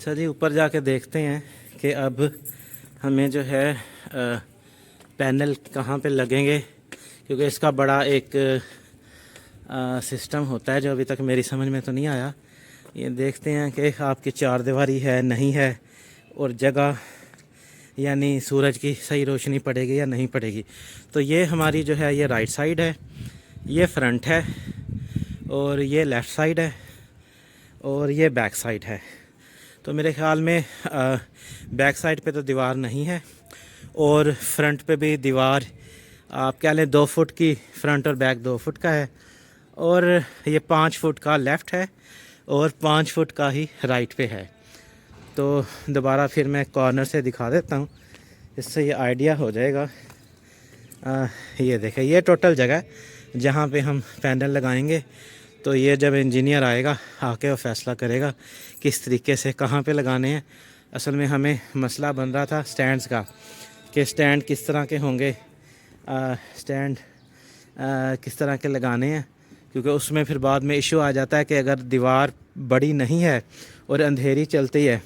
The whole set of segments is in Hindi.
अच्छा जी, ऊपर जाके देखते हैं कि अब हमें जो है पैनल कहाँ पे लगेंगे, क्योंकि इसका बड़ा एक सिस्टम होता है जो अभी तक मेरी समझ में तो नहीं आया। ये देखते हैं कि आपकी चार दीवारी है नहीं है, और जगह यानी सूरज की सही रोशनी पड़ेगी या नहीं पड़ेगी। तो ये हमारी जो है ये राइट साइड है, ये फ्रंट है, और ये लेफ़्ट साइड है, और ये बैक साइड है। तो मेरे ख़्याल में बैक साइड पे तो दीवार नहीं है, और फ्रंट पे भी दीवार आप कह लें 2 फुट की फ्रंट और बैक 2 फुट का है, और ये 5 फुट का लेफ़्ट है और 5 फुट का ही राइट पे है। तो दोबारा फिर मैं कॉर्नर से दिखा देता हूँ, इससे ये आइडिया हो जाएगा। ये देखें, ये टोटल जगह जहाँ पे हम पैनल लगाएंगे। तो ये जब इंजीनियर आएगा आके वो फ़ैसला करेगा किस तरीके से कहाँ पे लगाने हैं। असल में हमें मसला बन रहा था स्टैंड्स का, कि स्टैंड किस तरह के होंगे, स्टैंड किस तरह के लगाने हैं, क्योंकि उसमें फिर बाद में इशू आ जाता है कि अगर दीवार बड़ी नहीं है और अंधेरी चलती है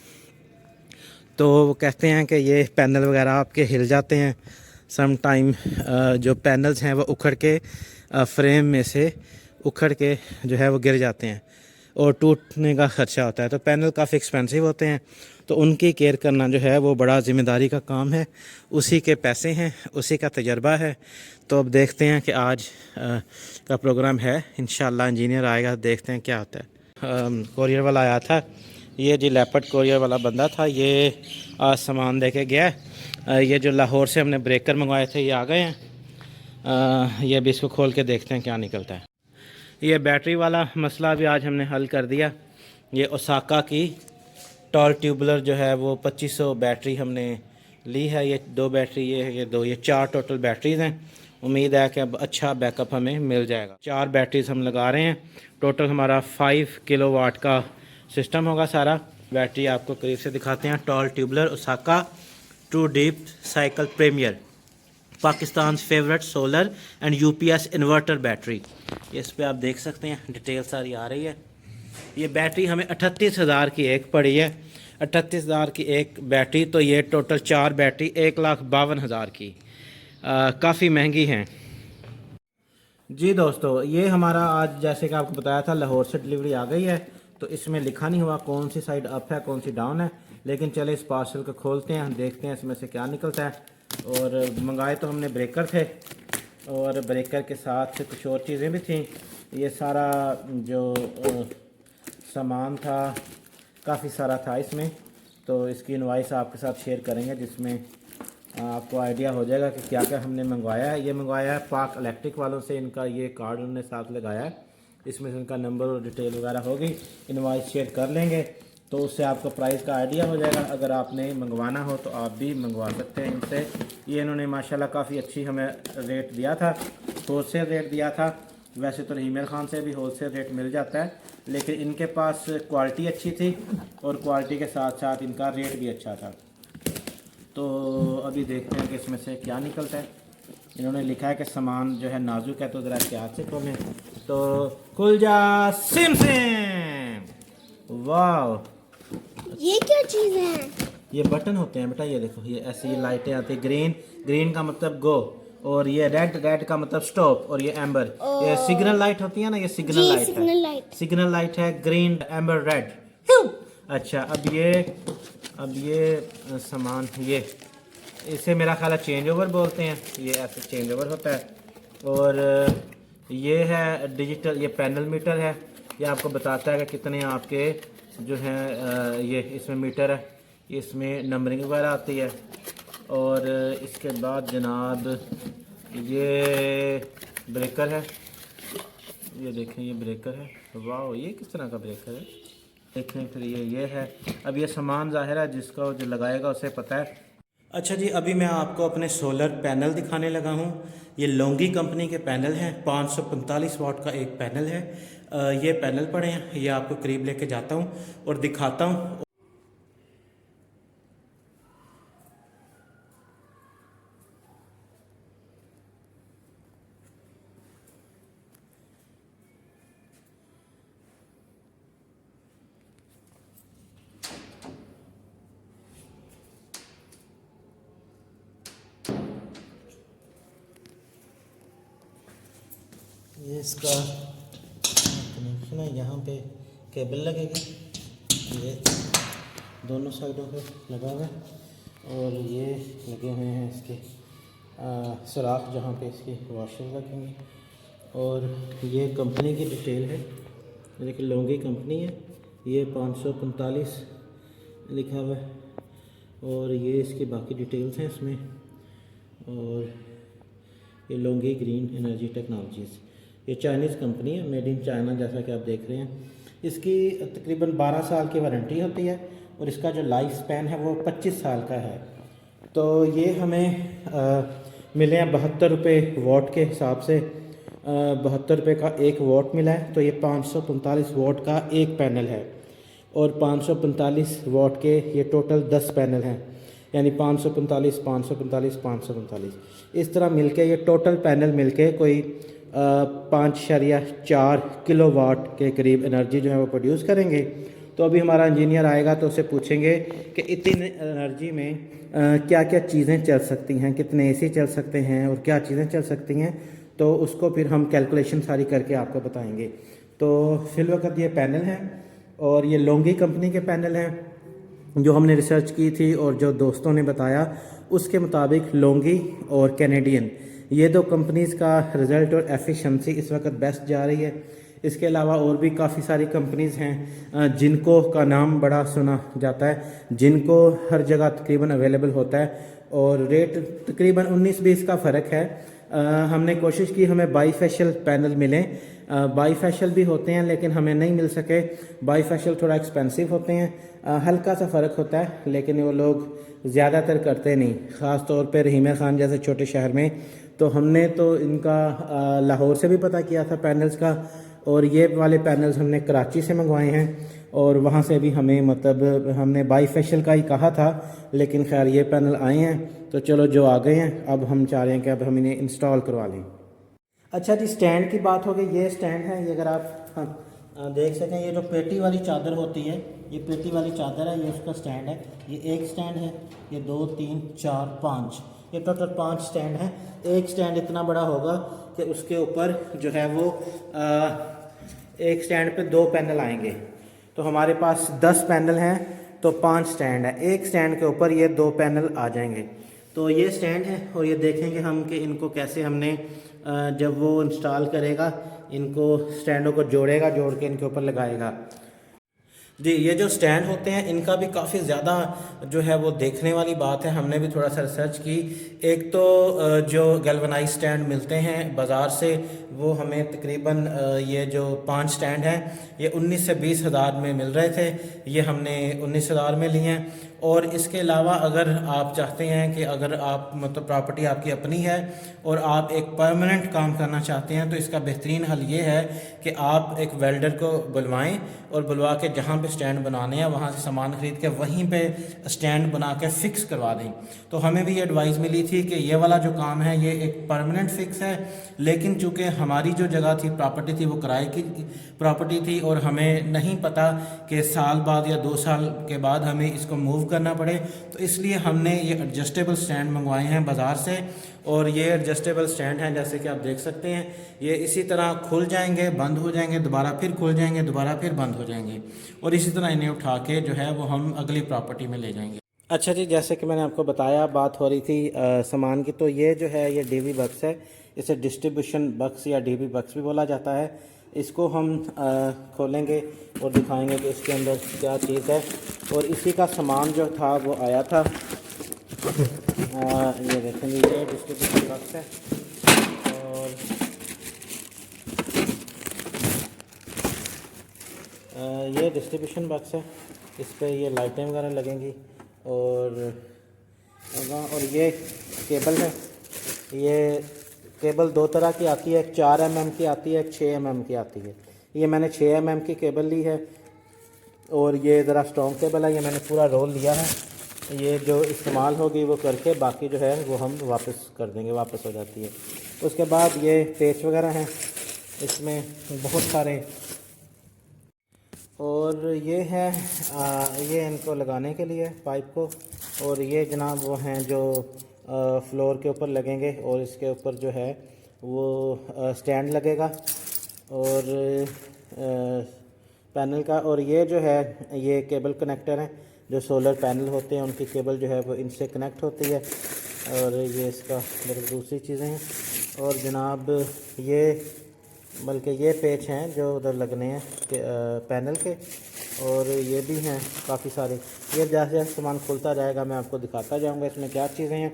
तो वो कहते हैं कि ये पैनल वगैरह आपके हिल जाते हैं। सम टाइम जो पैनल्स हैं वो उखड़ के फ्रेम में से उखड़ के जो है वो गिर जाते हैं और टूटने का ख़दशा होता है। तो पैनल काफ़ी एक्सपेंसिव होते हैं, तो उनकी केयर करना जो है वो बड़ा ज़िम्मेदारी का काम है। उसी के पैसे हैं, उसी का तजर्बा है। तो अब देखते हैं कि आज का प्रोग्राम है, इंशाल्लाह इंजीनियर आएगा, देखते हैं क्या होता है। कोरियर वाला आया था, ये जी लेपर्ड कोरियर वाला बंदा था, ये आज सामान दे के गया है। ये जो लाहौर से हमने ब्रेकर मंगवाए थे ये आ गए हैं। ये भी इसको खोल के देखते हैं क्या निकलता है। ये बैटरी वाला मसला भी आज हमने हल कर दिया। ये ओसाका की टॉल ट्यूबुलर जो है वो 2500 बैटरी हमने ली है। ये 2 बैटरी, ये 2, ये 4 टोटल बैटरीज़ हैं। उम्मीद है कि अब अच्छा बैकअप हमें मिल जाएगा। 4 बैटरीज़ हम लगा रहे हैं। टोटल हमारा 5 किलोवाट का सिस्टम होगा सारा। बैटरी आपको करीब से दिखाते हैं। Tall tubular Osaka true deep cycle premier, Pakistan favourite solar and UPS inverter battery. इस पे आप देख सकते हैं डिटेल सारी आ रही है। ये बैटरी हमें 38,000 की एक पड़ी है, 38,000 की एक बैटरी। तो ये टोटल 4 बैटरी 1,52,000 की, काफ़ी महंगी हैं जी। दोस्तों, ये हमारा आज जैसे कि आपको बताया था लाहौर से डिलीवरी आ गई है। तो इसमें लिखा नहीं हुआ कौन सी साइड अप है कौन सी डाउन है, लेकिन चले इस पार्सल को खोलते हैं, देखते हैं इसमें से क्या निकलता है। और मंगाए तो हमने ब्रेकर थे, और ब्रेकर के साथ कुछ और चीज़ें भी थी। ये सारा जो सामान था काफ़ी सारा था इसमें, तो इसकी इनवाइस आपके साथ शेयर करेंगे, जिसमें आपको आइडिया हो जाएगा कि क्या क्या हमने मंगवाया है। ये मंगवाया है पाक इलेक्ट्रिक वालों से, इनका ये कार्ड उन्होंने साथ लगाया है, इसमें से इनका नंबर और डिटेल वगैरह होगी। इनवाइस शेयर कर लेंगे तो उससे आपको प्राइस का आइडिया हो जाएगा। अगर आपने मंगवाना हो तो आप भी मंगवा सकते हैं इनसे। ये इन्होंने माशाल्लाह काफ़ी अच्छी हमें रेट दिया था, होलसेल रेट दिया था। वैसे तो ईमेल खान से भी होलसेल रेट मिल जाता है, लेकिन इनके पास क्वालिटी अच्छी थी और क्वालिटी के साथ साथ इनका रेट भी अच्छा था। तो अभी देखते हैं कि इसमें से क्या निकलता है। इन्होंने लिखा है कि सामान जो है नाजुक है, तो ज़रा क्या से खोलें। तो खुल जा सिम सिम। वाह, ये क्या चीज है? ये बटन होते हैं बेटा, ये देखो, ये ऐसी ये लाइटें आती है। ग्रीन, ग्रीन का मतलब गो, और ये रेड, रेड का मतलब स्टॉप, और ये एम्बर, ये सिग्नल लाइट होती है ना, ये सिग्नल लाइट है। Signal light. सिग्नल लाइट है, ग्रीन, एम्बर, रेड। अच्छा, अब ये सामान, ये इसे मेरा ख्याल है चेंज ओवर बोलते हैं। ये ऐसे चेंज ओवर होता है। और ये है डिजिटल, ये पैनल मीटर है। ये आपको बताता है कि कितने आपके जो हैं ये इसमें मीटर है, इसमें नंबरिंग वगैरह आती है। और इसके बाद जनाब ये ब्रेकर है, ये देखें ये ब्रेकर है। वाह, ये किस तरह का ब्रेकर है देखें। फिर ये है। अब ये सामान ज़ाहिर है जिसका जो लगाएगा उसे पता है। अच्छा जी, अभी मैं आपको अपने सोलर पैनल दिखाने लगा हूँ। ये लोंगी कंपनी के पैनल हैं, 545 वाट का एक पैनल है। ये पैनल पड़े हैं, ये आपको करीब लेके जाता हूँ और दिखाता हूँ। ये इसका कनेक्शन है, यहाँ पे केबल लगेगी, ये दोनों साइडों पे लगा हुआ है और ये लगे हुए हैं इसके सुराख जहाँ पे इसकी वॉशर लगेंगे। और ये कंपनी की डिटेल है, देखिए लोंगी कंपनी है, ये 545 लिखा हुआ है और ये इसकी बाकी डिटेल्स हैं इसमें। और ये लोंगी ग्रीन एनर्जी टेक्नोलॉजीज़, ये चाइनीज़ कंपनी है, मेड इन चाइना, जैसा कि आप देख रहे हैं। इसकी तकरीबन 12 साल की वारंटी होती है और इसका जो लाइफ स्पैन है वो 25 साल का है। तो ये हमें मिले हैं 72 रुपये वॉट के हिसाब से, 72 रुपये का एक वॉट मिला है। तो ये 545 वॉट का एक पैनल है और 545 वॉट के ये टोटल 10 पैनल हैं, यानी 545 545 545 इस तरह मिलके ये टोटल पैनल मिलके कोई 5.4 किलोवाट के करीब एनर्जी जो है वो प्रोड्यूस करेंगे। तो अभी हमारा इंजीनियर आएगा तो उससे पूछेंगे कि इतनी एनर्जी में क्या क्या चीज़ें चल सकती हैं, कितने एसी चल सकते हैं और क्या चीज़ें चल सकती हैं, तो उसको फिर हम कैलकुलेशन सारी करके आपको बताएंगे। तो फिल वक्त ये पैनल हैं और ये लोंगी कंपनी के पैनल हैं जो हमने रिसर्च की थी और जो दोस्तों ने बताया उसके मुताबिक लोंगी और कैनेडियन, ये दो कंपनीज़ का रिज़ल्ट और एफिशिएंसी इस वक्त बेस्ट जा रही है। इसके अलावा और भी काफ़ी सारी कंपनीज़ हैं जिनको का नाम बड़ा सुना जाता है, जिनको हर जगह तकरीबन अवेलेबल होता है और रेट तकरीबन 19-20 का फ़र्क है। हमने कोशिश की हमें बाईफेशियल पैनल मिलें, बाईफेशियल भी होते हैं लेकिन हमें नहीं मिल सके। बाईफेशियल थोड़ा एक्सपेंसिव होते हैं, हल्का सा फ़र्क होता है लेकिन वो लोग ज़्यादातर करते नहीं, ख़ास तौर पे रहीम खान जैसे छोटे शहर में। तो हमने तो इनका लाहौर से भी पता किया था पैनल्स का, और ये वाले पैनल्स हमने कराची से मंगवाए हैं और वहाँ से भी हमें मतलब हमने बाईफेशियल का ही कहा था, लेकिन खैर ये पैनल आए हैं तो चलो जो आ गए हैं अब हम चाह रहे हैं कि अब हम इन्हें इंस्टॉल करवा लें। अच्छा जी, स्टैंड की बात हो गई, ये स्टैंड है, ये अगर आप देख सकें, ये जो पेटी वाली चादर होती है, ये पेटी वाली चादर है, ये उसका स्टैंड है। ये एक स्टैंड है, ये 2 3 4 5, ये टोटल 5 स्टैंड है। एक स्टैंड इतना बड़ा होगा कि उसके ऊपर जो है वो एक स्टैंड पे 2 पैनल आएंगे। तो हमारे पास 10 पैनल हैं तो 5 स्टैंड है, एक स्टैंड के ऊपर ये 2 पैनल आ जाएंगे। तो ये स्टैंड है और ये देखेंगे हम कि इनको कैसे हमने जब वो इंस्टॉल करेगा इनको स्टैंडों को जोड़ेगा, जोड़ के इनके ऊपर लगाएगा। जी, ये जो स्टैंड होते हैं इनका भी काफ़ी ज़्यादा जो है वो देखने वाली बात है। हमने भी थोड़ा सा रिसर्च की। एक तो जो गैल्वनाइज स्टैंड मिलते हैं बाज़ार से वो हमें तकरीबन ये जो 5 स्टैंड हैं ये 19 से 20 हज़ार में मिल रहे थे, ये हमने 19 हज़ार में लिए हैं। और इसके अलावा अगर आप चाहते हैं कि अगर आप मतलब प्रॉपर्टी आपकी अपनी है और आप एक परमानेंट काम करना चाहते हैं तो इसका बेहतरीन हल ये है कि आप एक वेल्डर को बुलवाएं और बुलवा के जहाँ पे स्टैंड बनाने हैं वहाँ से सामान ख़रीद के वहीं पे स्टैंड बना के फ़िक्स करवा दें। तो हमें भी ये एडवाइस मिली थी कि ये वाला जो काम है ये एक परमानेंट फ़िक्स है, लेकिन चूँकि हमारी जो जगह थी प्रॉपर्टी थी वो किराए की प्रॉपर्टी थी और हमें नहीं पता कि साल बाद या 2 साल के बाद हमें इसको मूव करना पड़े, तो इसलिए हमने ये एडजस्टेबल स्टैंड मंगवाए हैं बाज़ार से। और ये एडजस्टेबल स्टैंड हैं जैसे कि आप देख सकते हैं, ये इसी तरह खुल जाएंगे, बंद हो जाएंगे, दोबारा फिर खुल जाएंगे, दोबारा फिर बंद हो जाएंगे और इसी तरह इन्हें उठा के जो है वो हम अगली प्रॉपर्टी में ले जाएंगे। अच्छा जी, जैसे कि मैंने आपको बताया, बात हो रही थी सामान की, तो ये जो है ये डीवी बक्स है, इसे डिस्ट्रीब्यूशन बक्स या डीवी बक्स भी बोला जाता है। इसको हम खोलेंगे और दिखाएंगे कि इसके अंदर क्या चीज़ है। और इसी का सामान जो था वो आया था, ये देखेंगे, ये डिस्ट्रीब्यूशन बक्स है और ये डिस्ट्रीब्यूशन बक्स है, इस पर ये लाइटें वगैरह लगेंगी और ये केबल है। ये केबल 2 तरह की आती है, एक 4 mm की आती है, एक 6 mm की आती है। ये मैंने 6 mm की केबल ली है और ये ज़रा स्ट्रॉन्ग केबल है, ये मैंने पूरा रोल लिया है। ये जो इस्तेमाल होगी वो करके बाकी जो है वो हम वापस कर देंगे, वापस हो जाती है। उसके बाद ये पेच वगैरह हैं इसमें बहुत सारे, और ये है ये इनको लगाने के लिए पाइप को, और ये जनाब वो हैं जो फ्लोर के ऊपर लगेंगे और इसके ऊपर जो है वो स्टैंड लगेगा। और पैनल का, और ये जो है ये केबल कनेक्टर है, जो सोलर पैनल होते हैं उनकी केबल जो है वो इनसे कनेक्ट होती है। और ये इसका मतलब दूसरी चीज़ें हैं। और जनाब ये बल्कि ये पेच हैं जो उधर लगने हैं पैनल के, और ये भी हैं काफ़ी सारे। ये जैसे जैसे सामान खुलता जाएगा मैं आपको दिखाता जाऊंगा इसमें क्या चीज़ें हैं।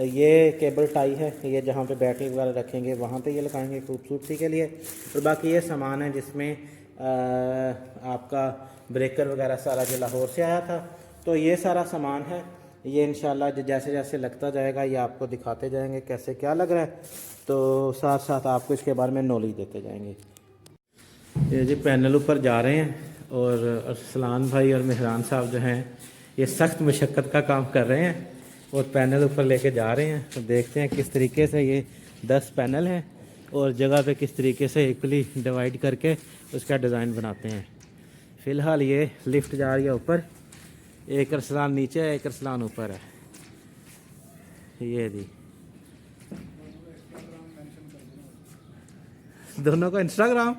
ये केबल टाई है, ये जहाँ पे बैटरी वगैरह रखेंगे वहाँ पे ये लगाएंगे खूबसूरती के लिए। और बाकी ये सामान है जिसमें आपका ब्रेकर वगैरह सारा जो लाहौर से आया था। तो ये सारा सामान है, ये इंशाल्लाह जैसे जैसे लगता जाएगा ये आपको दिखाते जाएंगे कैसे क्या लग रहा है, तो साथ साथ आपको इसके बारे में नॉलेज देते जाएंगे। ये जी पैनल ऊपर जा रहे हैं, और अरसलान भाई और मेहरान साहब जो हैं ये सख्त मशक्क़त का काम कर रहे हैं और पैनल ऊपर लेके जा रहे हैं। तो देखते हैं किस तरीके से ये 10 पैनल हैं और जगह पे किस तरीके से इक्वली डिवाइड करके उसका डिज़ाइन बनाते हैं। फ़िलहाल ये लिफ्ट जा रही है ऊपर, एक अरसलान नीचे है, एक अरसलान ऊपर है। ये जी दोनों का इंस्टाग्राम।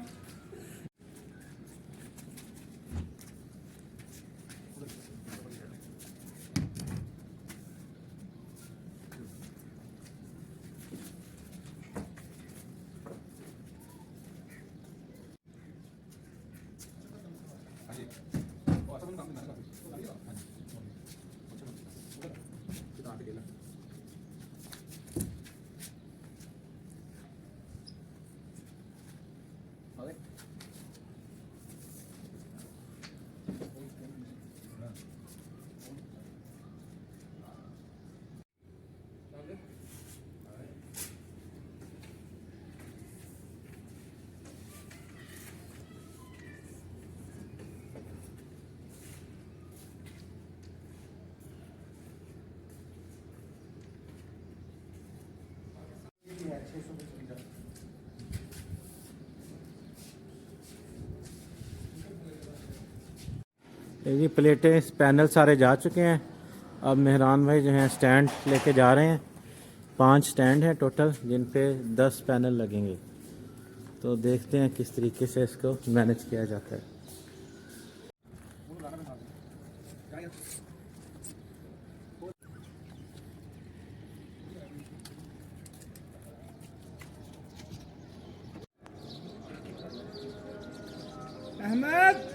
ये प्लेटें पैनल सारे जा चुके हैं। अब मेहरान भाई जो हैं स्टैंड लेके जा रहे हैं। 5 स्टैंड हैं टोटल जिन पे 10 पैनल लगेंगे। तो देखते हैं किस तरीके से इसको मैनेज किया जाता है। अहमद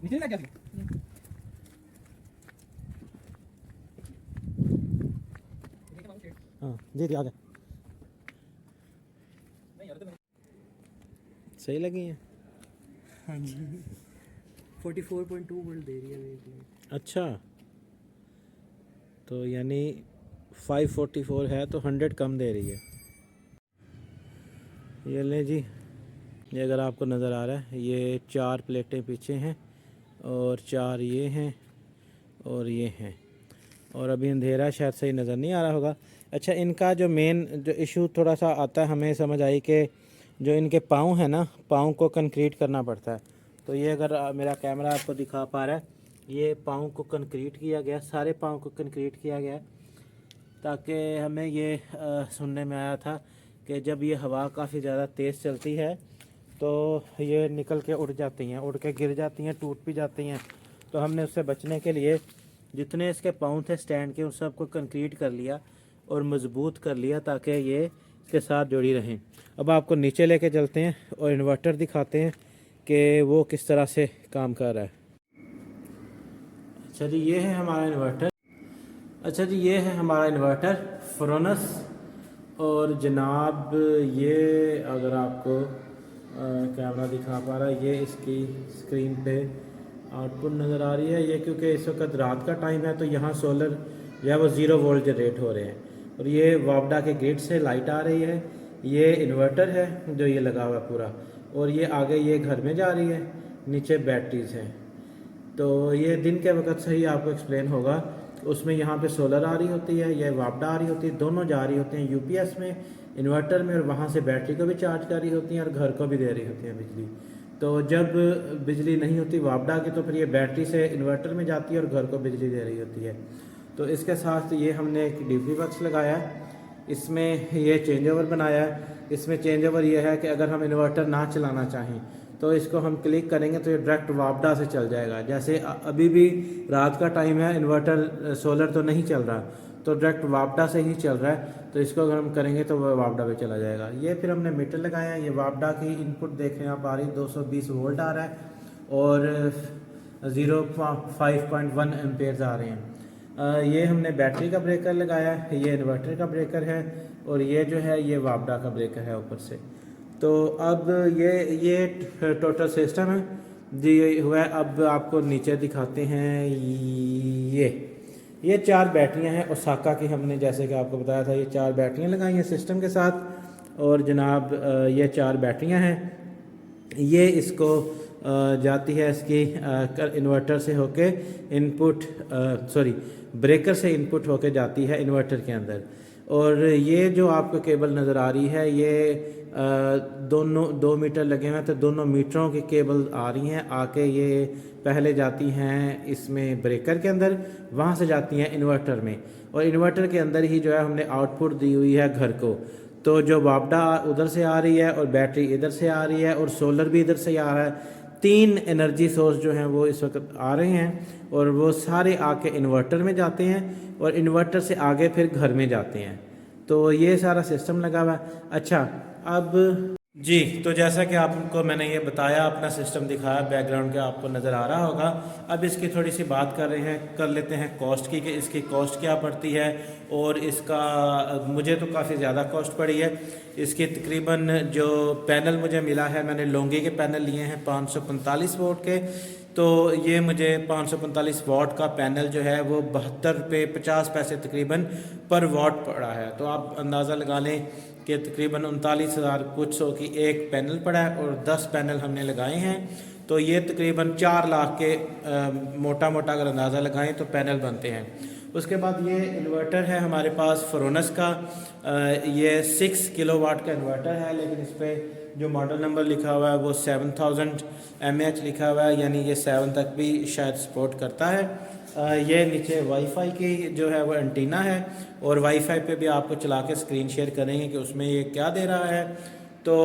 नीचे लग गया। हाँ जी आ गया। सही लगी हैं। हाँ जी 44.2 वोल्ट दे रही है वेव। अच्छा, तो यानी 544 है तो 100 कम दे रही है। ये ले जी, ये अगर आपको नज़र आ रहा है ये 4 प्लेटें पीछे हैं और 4 ये हैं और ये हैं। और अभी अंधेरा शायद सही नज़र नहीं आ रहा होगा। अच्छा, इनका जो मेन जो इशू थोड़ा सा आता है हमें समझ आई कि जो इनके पाँव है ना, पाँव को कंक्रीट करना पड़ता है। तो ये अगर मेरा कैमरा आपको दिखा पा रहा है, ये पाँव को कंक्रीट किया गया, सारे पाँव को कंक्रीट किया गया, ताकि हमें ये सुनने में आया था कि जब ये हवा काफ़ी ज़्यादा तेज़ चलती है तो ये निकल के उड़ जाती हैं, उड़ के गिर जाती हैं, टूट भी जाती हैं। तो हमने उससे बचने के लिए जितने इसके पाँव थे स्टैंड के उन सब को कंक्रीट कर लिया और मज़बूत कर लिया ताकि ये इसके साथ जुड़ी रहें। अब आपको नीचे लेके चलते हैं और इन्वर्टर दिखाते हैं कि वो किस तरह से काम कर रहा है। अच्छा जी, ये है हमारा इन्वर्टर। अच्छा जी, ये है हमारा इन्वर्टर फ्रोनस। और जनाब ये अगर आपको कैमरा दिखा पा रहा है, ये इसकी स्क्रीन पे आउटपुट नज़र आ रही है। ये क्योंकि इस वक्त रात का टाइम है तो यहाँ सोलर जो है वो 0 वोल्ट जनरेट हो रहे हैं। और ये वापडा के गेट से लाइट आ रही है। ये इन्वर्टर है जो ये लगा हुआ है पूरा, और ये आगे ये घर में जा रही है, नीचे बैटरीज हैं। तो ये दिन के वक्त सही आपको एक्सप्लेन होगा। उसमें यहाँ पे सोलर आ रही होती है, ये वापडा आ रही होती है, दोनों जा रही होती हैं यूपीएस में, इन्वर्टर में, और वहाँ से बैटरी को भी चार्ज कर रही होती हैं और घर को भी दे रही होती हैं बिजली। तो जब बिजली नहीं होती वापडा की तो फिर ये बैटरी से इन्वर्टर में जाती है और घर को बिजली दे रही होती है। तो इसके साथ ये हमने एक डीपी बॉक्स लगाया है इसमें ये चेंज ओवर बनाया है। इसमें चेंज ओवर ये है कि अगर हम इन्वर्टर ना चलाना चाहें तो इसको हम क्लिक करेंगे तो ये डायरेक्ट वापडा से चल जाएगा। जैसे अभी भी रात का टाइम है, इन्वर्टर सोलर तो नहीं चल रहा, तो डायरेक्ट वापडा से ही चल रहा है। तो इसको अगर हम करेंगे तो वह वापडा पे चला जाएगा। ये फिर हमने मीटर लगाया है। ये वापडा की इनपुट देखें आप आ रही 220 वोल्ट आ रहा है और 5.1 एम्पेयर्स आ रहे हैं। ये हमने बैटरी का ब्रेकर लगाया है, ये इन्वर्टर का ब्रेकर है और ये जो है ये वापडा का ब्रेकर है ऊपर से। तो अब ये टोटल सिस्टम है जी हुआ है। अब आपको नीचे दिखाते हैं। ये 4 बैटरियां हैं ओसाका की, हमने जैसे कि आपको बताया था ये 4 बैटरियां लगाई हैं सिस्टम के साथ। और जनाब ये 4 बैटरियां हैं। ये इसको जाती है इसकी इन्वर्टर से होके इनपुट ब्रेकर से इनपुट होके जाती है इन्वर्टर के अंदर। और ये जो आपको केबल नज़र आ रही है ये दोनों 2 मीटर लगे हुए हैं, तो दोनों मीटरों की केबल आ रही हैं आके ये पहले जाती हैं इसमें ब्रेकर के अंदर, वहाँ से जाती हैं इन्वर्टर में और इन्वर्टर के अंदर ही जो है हमने आउटपुट दी हुई है घर को। तो जो वापडा उधर से आ रही है और बैटरी इधर से आ रही है और सोलर भी इधर से आ रहा है। 3 एनर्जी सोर्स जो हैं वो इस वक्त आ रहे हैं और वो सारे आके इन्वर्टर में जाते हैं और इन्वर्टर से आगे फिर घर में जाते हैं। तो ये सारा सिस्टम लगा हुआ है। अच्छा अब जी, तो जैसा कि आपको मैंने ये बताया, अपना सिस्टम दिखाया, बैकग्राउंड के आपको नज़र आ रहा होगा। अब इसकी थोड़ी सी बात कर लेते हैं कॉस्ट की, कि इसकी कॉस्ट क्या पड़ती है। और इसका मुझे तो काफ़ी ज़्यादा कॉस्ट पड़ी है। इसकी तकरीबन जो पैनल मुझे मिला है, मैंने लोंगी के पैनल लिए हैं 545 वोट के। तो ये मुझे 545 वाट का पैनल जो है वो 72 रुपये 50 पैसे तकरीबन पर वाट पड़ा है। तो आप अंदाज़ा लगा लें कि तकरीबन 39,000 कुछ सौ की एक पैनल पड़ा है और 10 पैनल हमने लगाए हैं। तो ये तकरीबन 4 लाख के मोटा मोटा अगर अंदाज़ा लगाएं तो पैनल बनते हैं। उसके बाद ये इन्वर्टर है हमारे पास फ़रोनस का। ये 6 किलोवाट का इन्वर्टर है, लेकिन इस पर जो मॉडल नंबर लिखा हुआ है वो 7000 mAh लिखा हुआ है, यानी ये 7 तक भी शायद सपोर्ट करता है। ये नीचे वाईफाई की जो है वो एंटीना है और वाईफाई पे भी आपको चला के स्क्रीन शेयर करेंगे कि उसमें ये क्या दे रहा है। तो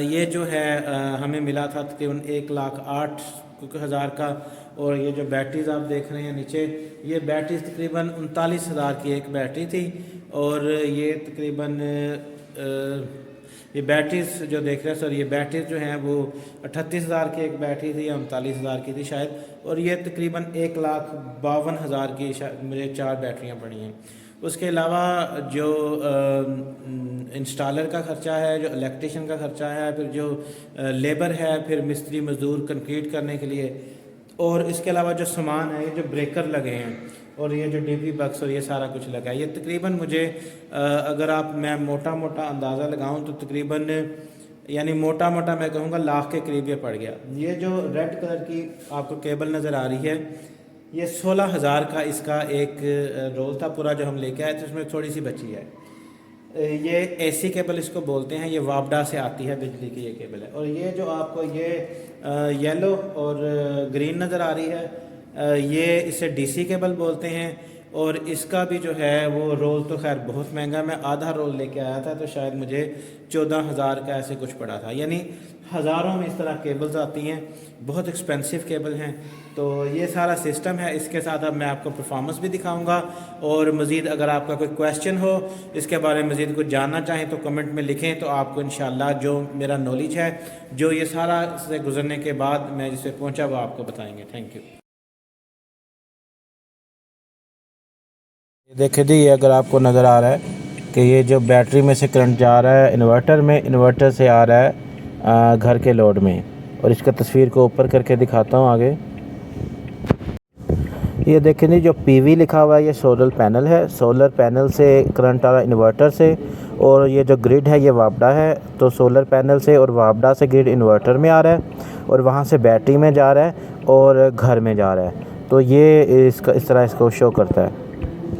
ये जो है हमें मिला था तकरीबन 1,08,000 का। और ये जो बैटरीज आप देख रहे हैं नीचे, ये बैटरीज तकरीबन 39,000 की एक बैटरी थी और ये तकरीबन ये बैटरीज जो देख रहे हैं सर, ये बैटरीज जो हैं वो 38,000 की एक बैटरी थी या 39,000 की थी शायद। और ये तकरीबन 1,52,000 की मुझे 4 बैटरियां पड़ी हैं। उसके अलावा जो इंस्टॉलर का ख़र्चा है, जो इलेक्ट्रिशियन का ख़र्चा है, फिर जो लेबर है, फिर मिस्त्री मज़दूर कंक्रीट करने के लिए, और इसके अलावा जो सामान है, ये जो ब्रेकर लगे हैं और ये जो डीपी बक्स और ये सारा कुछ लगा है, ये तकरीबन मुझे अगर मैं मोटा मोटा अंदाज़ा लगाऊं तो तकरीबन यानी मोटा मोटा मैं कहूँगा लाख के करीब ये पड़ गया। ये जो रेड कलर की आपको केबल नज़र आ रही है, ये 16,000 का इसका एक रोल था पूरा जो हम लेके आए थे, उसमें थोड़ी सी बची है। ये एसी केबल इसको बोलते हैं, ये वापडा से आती है बिजली की ये केबल है। और ये जो आपको ये येलो और ग्रीन नज़र आ रही है, ये इसे डीसी केबल बोलते हैं। और इसका भी जो है वो रोल तो खैर बहुत महंगा, मैं आधा रोल लेके आया था तो शायद मुझे 14,000 का ऐसे कुछ पड़ा था। यानी हज़ारों में इस तरह केबल्स आती हैं, बहुत एक्सपेंसिव केबल हैं। तो ये सारा सिस्टम है। इसके साथ अब मैं आपको परफॉर्मेंस भी दिखाऊंगा और मज़ीद अगर आपका कोई क्वेश्चन हो, इसके बारे में मज़ीद कुछ जानना चाहें तो कमेंट में लिखें, तो आपको इंशाल्लाह जो मेरा नॉलेज है, जो ये सारा से गुजरने के बाद मैं जिसे पहुँचा वो आपको बताएँगे। Thank you. देखिए जी, ये अगर आपको नज़र आ रहा है कि ये जो बैटरी में से करंट जा रहा है इन्वर्टर में, इन्वर्टर से आ रहा है घर के लोड में। और इसका तस्वीर को ऊपर करके दिखाता हूँ आगे। ये देखें जी, जो पीवी लिखा हुआ है ये सोलर पैनल है। सोलर पैनल से करंट आ रहा है इन्वर्टर से, और ये जो ग्रिड है ये वापडा है। तो सोलर पैनल से और वापडा से ग्रिड इन्वर्टर में आ रहा है और वहाँ से बैटरी में जा रहा है और घर में जा रहा है। तो ये इसका इस तरह इसको शो करता है।